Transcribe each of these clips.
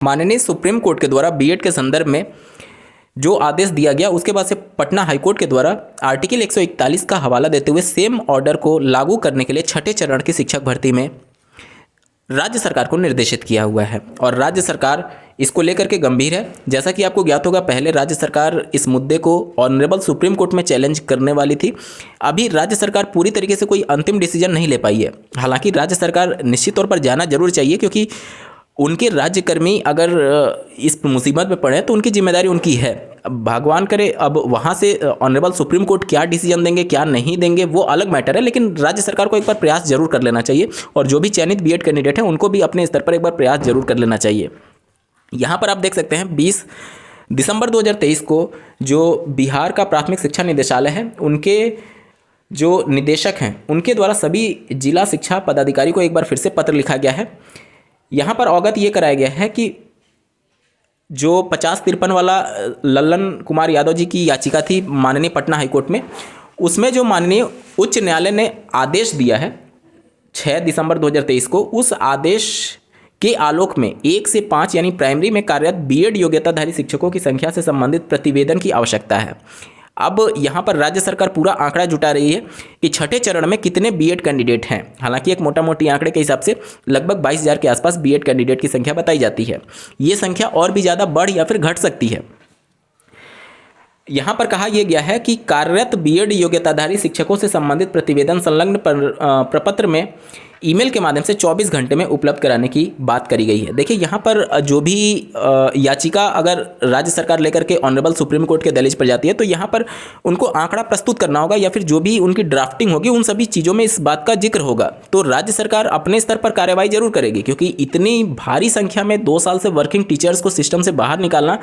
माननीय supreme court के द्वारा बीएड के संदर्भ में जो आदेश दिया गया उसके बाद से पटना हाईकोर्ट के द्वारा आर्टिकल 141 का हवाला देते हुए सेम ऑर्डर को लागू करने के लिए छठे चरण की शिक्षक भर्ती में राज्य सरकार को निर्देशित किया हुआ है और राज्य सरकार इसको लेकर के गंभीर है। जैसा कि आपको ज्ञात होगा, पहले राज्य सरकार इस मुद्दे को ऑनरेबल सुप्रीम कोर्ट में चैलेंज करने वाली थी। अभी राज्य सरकार पूरी तरीके से कोई अंतिम डिसीजन नहीं ले पाई है। हालांकि राज्य सरकार निश्चित तौर पर जाना जरूर चाहिए, क्योंकि उनके राज्यकर्मी अगर इस मुसीबत में पड़े तो उनकी जिम्मेदारी उनकी है। अब भगवान करे अब वहाँ से ऑनरेबल सुप्रीम कोर्ट क्या डिसीजन देंगे क्या नहीं देंगे वो अलग मैटर है, लेकिन राज्य सरकार को एक बार प्रयास जरूर कर लेना चाहिए और जो भी चयनित बीएड कैंडिडेट हैं उनको भी अपने स्तर पर एक बार प्रयास जरूर कर लेना चाहिए। यहाँ पर आप देख सकते हैं 20 दिसंबर 2023 को जो बिहार का प्राथमिक शिक्षा निदेशालय है उनके जो निदेशक हैं उनके द्वारा सभी जिला शिक्षा पदाधिकारी को एक बार फिर से पत्र लिखा गया है। यहाँ पर अवगत ये कराया गया है कि जो 5053 वाला लल्लन कुमार यादव जी की याचिका थी माननीय पटना हाईकोर्ट में, उसमें जो माननीय उच्च न्यायालय ने आदेश दिया है 6 दिसंबर 2023 को, उस आदेश के आलोक में 1 से 5 यानी प्राइमरी में कार्यरत बीएड योग्यताधारी शिक्षकों की संख्या से संबंधित प्रतिवेदन की आवश्यकता है। अब यहाँ पर राज्य सरकार पूरा आंकड़ा जुटा रही है कि छठे चरण में कितने बीएड कैंडिडेट हैं। हालांकि एक मोटा मोटी आंकड़े के हिसाब से लगभग 22,000 के आसपास बीएड कैंडिडेट की संख्या बताई जाती है। ये संख्या और भी ज़्यादा बढ़ या फिर घट सकती है। यहाँ पर कहा यह गया है कि कार्यरत बीएड योग्यताधारी शिक्षकों से संबंधित प्रतिवेदन संलग्न प्रपत्र में ईमेल के माध्यम से 24 घंटे में उपलब्ध कराने की बात करी गई है। देखिए, यहाँ पर जो भी याचिका अगर राज्य सरकार लेकर के ऑनरेबल सुप्रीम कोर्ट के दहलीज पर जाती है तो यहाँ पर उनको आंकड़ा प्रस्तुत करना होगा या फिर जो भी उनकी ड्राफ्टिंग होगी उन सभी चीज़ों में इस बात का जिक्र होगा। तो राज्य सरकार अपने स्तर पर कार्रवाई जरूर करेगी, क्योंकि इतनी भारी संख्या में 2 साल से वर्किंग टीचर्स को सिस्टम से बाहर निकालना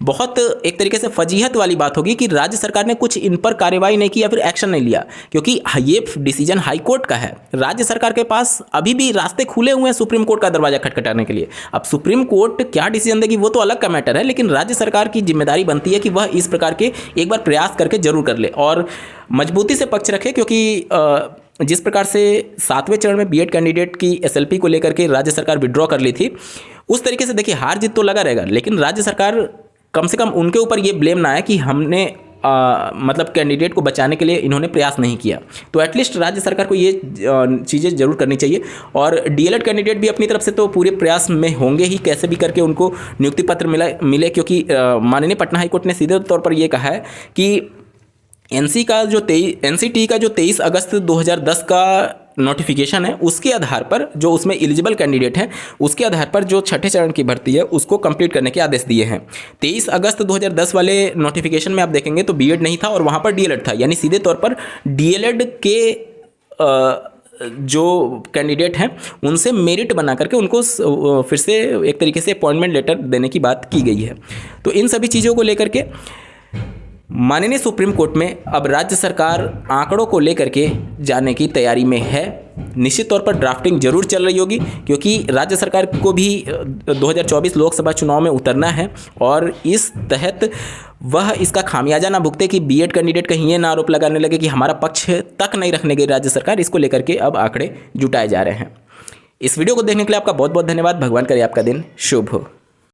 बहुत एक तरीके से फजीहत वाली बात होगी कि राज्य सरकार ने कुछ इन पर कार्रवाई नहीं की या फिर एक्शन नहीं लिया, क्योंकि ये डिसीजन हाईकोर्ट का है। राज्य सरकार के अभी भी रास्ते खुले हुए हैं सुप्रीम कोर्ट का दरवाजा खटखटाने के लिए। अब सुप्रीम कोर्ट क्या डिसीजन देगी वो तो अलग का मैटर है, लेकिन राज्य सरकार की जिम्मेदारी बनती है कि वह इस प्रकार के एक बार प्रयास करके जरूर कर ले और मजबूती से पक्ष रखे, क्योंकि जिस प्रकार से 7वें चरण में बीएड कैंडिडेट की एसएलपी को लेकर के राज्य सरकार विड्रॉ कर ली थी, उस तरीके से देखिए हार जीत तो लगा रहेगा, लेकिन राज्य सरकार कम से कम उनके ऊपर ये ब्लेम ना आए कि हमने मतलब कैंडिडेट को बचाने के लिए इन्होंने प्रयास नहीं किया। तो एटलीस्ट राज्य सरकार को ये चीज़ें जरूर करनी चाहिए और डीएलएड कैंडिडेट भी अपनी तरफ से तो पूरे प्रयास में होंगे ही, कैसे भी करके उनको नियुक्ति पत्र मिले, क्योंकि माननीय पटना हाईकोर्ट ने सीधे तौर पर यह कहा है कि एनसीटी का जो 23 अगस्त 2010 का नोटिफिकेशन है उसके आधार पर जो उसमें एलिजिबल कैंडिडेट हैं उसके आधार पर जो छठे चरण की भर्ती है उसको कंप्लीट करने के आदेश दिए हैं। 23 अगस्त 2010 वाले नोटिफिकेशन में आप देखेंगे तो बीएड नहीं था और वहाँ पर डीएलएड था, यानी सीधे तौर पर डीएलएड के जो कैंडिडेट हैं उनसे मेरिट बना करके उनको फिर से एक तरीके से अपॉइंटमेंट लेटर देने की बात की गई है। तो इन सभी चीज़ों को लेकर के माननीय सुप्रीम कोर्ट में अब राज्य सरकार आंकड़ों को लेकर के जाने की तैयारी में है। निश्चित तौर पर ड्राफ्टिंग जरूर चल रही होगी, क्योंकि राज्य सरकार को भी 2024 लोकसभा चुनाव में उतरना है और इस तहत वह इसका खामियाजा ना भुगते कि बीएड कैंडिडेट कहीं ये ना आरोप लगाने लगे कि हमारा पक्ष तक नहीं रखने गई राज्य सरकार। इसको लेकर के अब आंकड़े जुटाए जा रहे हैं। इस वीडियो को देखने के लिए आपका बहुत बहुत धन्यवाद। भगवान करे आपका दिन शुभ हो।